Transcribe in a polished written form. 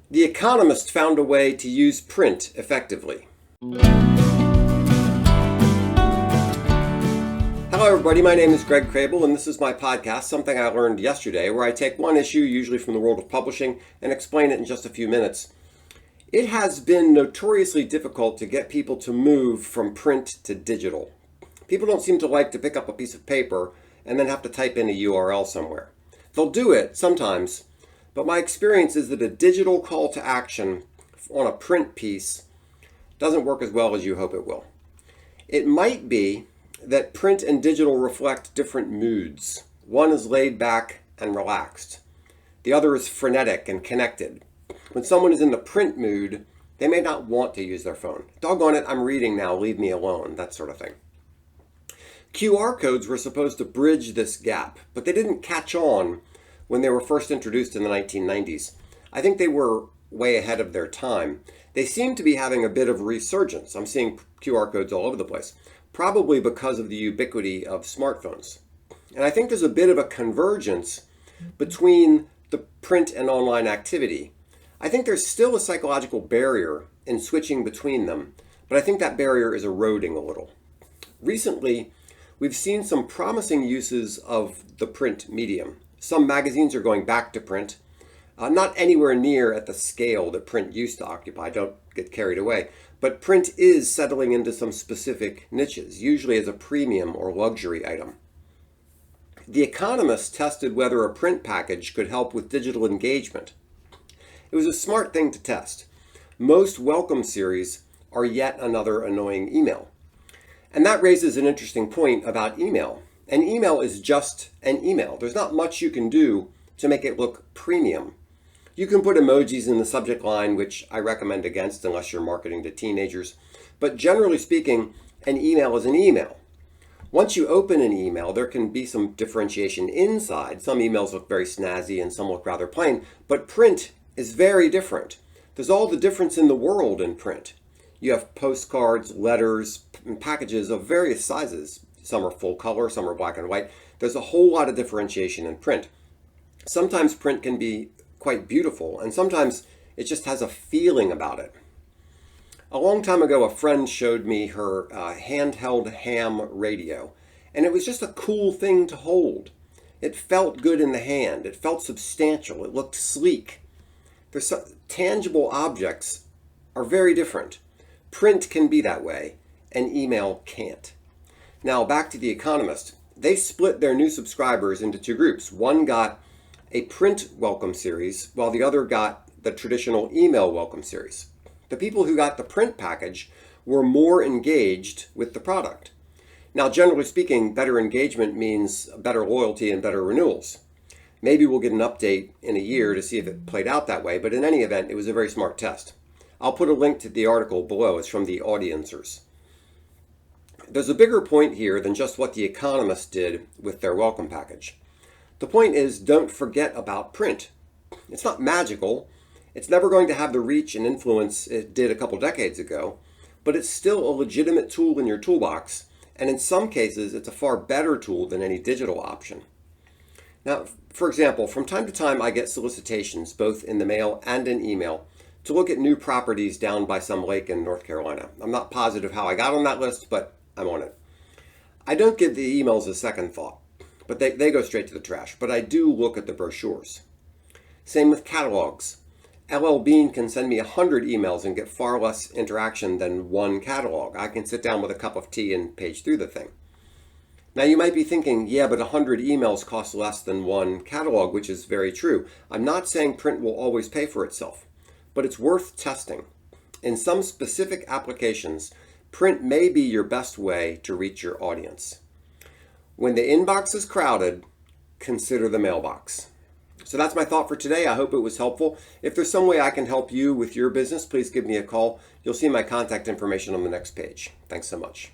The Economist found a way to use print effectively. Hello everybody, my name is Greg Crable and this is my podcast, Something I Learned Yesterday, where I take one issue, usually from the world of publishing, and explain it in just a few minutes. It has been notoriously difficult to get people to move from print to digital. People don't seem to like to pick up a piece of paper and then have to type in a URL somewhere. They'll do it sometimes, but my experience is that a digital call to action on a print piece doesn't work as well as you hope it will. It might be that print and digital reflect different moods. One is laid back and relaxed. The other is frenetic and connected. When someone is in the print mood, they may not want to use their phone. Doggone it, I'm reading now, leave me alone, that sort of thing. QR codes were supposed to bridge this gap, but they didn't catch on when they were first introduced in the 1990s. I think they were way ahead of their time. They seem to be having a bit of resurgence. I'm seeing QR codes all over the place, probably because of the ubiquity of smartphones. And I think there's a bit of a convergence between the print and online activity. I think there's still a psychological barrier in switching between them, but I think that barrier is eroding a little. Recently, we've seen some promising uses of the print medium. Some magazines are going back to print, not anywhere near at the scale that print used to occupy, don't get carried away, but print is settling into some specific niches, usually as a premium or luxury item. The Economist tested whether a print package could help with digital engagement. It was a smart thing to test. Most welcome series are yet another annoying email. And that raises an interesting point about email. An email is just an email. There's not much you can do to make it look premium. You can put emojis in the subject line, which I recommend against unless you're marketing to teenagers. But generally speaking, an email is an email. Once you open an email, there can be some differentiation inside. Some emails look very snazzy and some look rather plain, but print is very different. There's all the difference in the world in print. You have postcards, letters, and packages of various sizes. Some are full color, some are black and white. There's a whole lot of differentiation in print. Sometimes print can be quite beautiful, and sometimes it just has a feeling about it. A long time ago, a friend showed me her handheld ham radio, and it was just a cool thing to hold. It felt good in the hand. It felt substantial. It looked sleek. Tangible objects are very different. Print can be that way, and email can't. Now, back to The Economist. They split their new subscribers into two groups. One got a print welcome series, while the other got the traditional email welcome series. The people who got the print package were more engaged with the product. Now, generally speaking, better engagement means better loyalty and better renewals. Maybe we'll get an update in a year to see if it played out that way, but in any event, it was a very smart test. I'll put a link to the article below. It's from the Audiencers. There's a bigger point here than just what The Economist did with their welcome package. The point is, don't forget about print. It's not magical. It's never going to have the reach and influence it did a couple decades ago, but it's still a legitimate tool in your toolbox, and in some cases, it's a far better tool than any digital option. Now, for example, from time to time, I get solicitations, both in the mail and in email, to look at new properties down by some lake in North Carolina. I'm not positive how I got on that list, but I'm on it. I don't give the emails a second thought, but they go straight to the trash. But I do look at the brochures. Same with catalogs. LL Bean can send me 100 emails and get far less interaction than one catalog. I can sit down with a cup of tea and page through the thing. Now you might be thinking, yeah, but 100 emails cost less than one catalog, which is very true. I'm not saying print will always pay for itself, but it's worth testing. In some specific applications, print may be your best way to reach your audience. When the inbox is crowded, consider the mailbox. So that's my thought for today. I hope it was helpful. If there's some way I can help you with your business, please give me a call. You'll see my contact information on the next page. Thanks so much.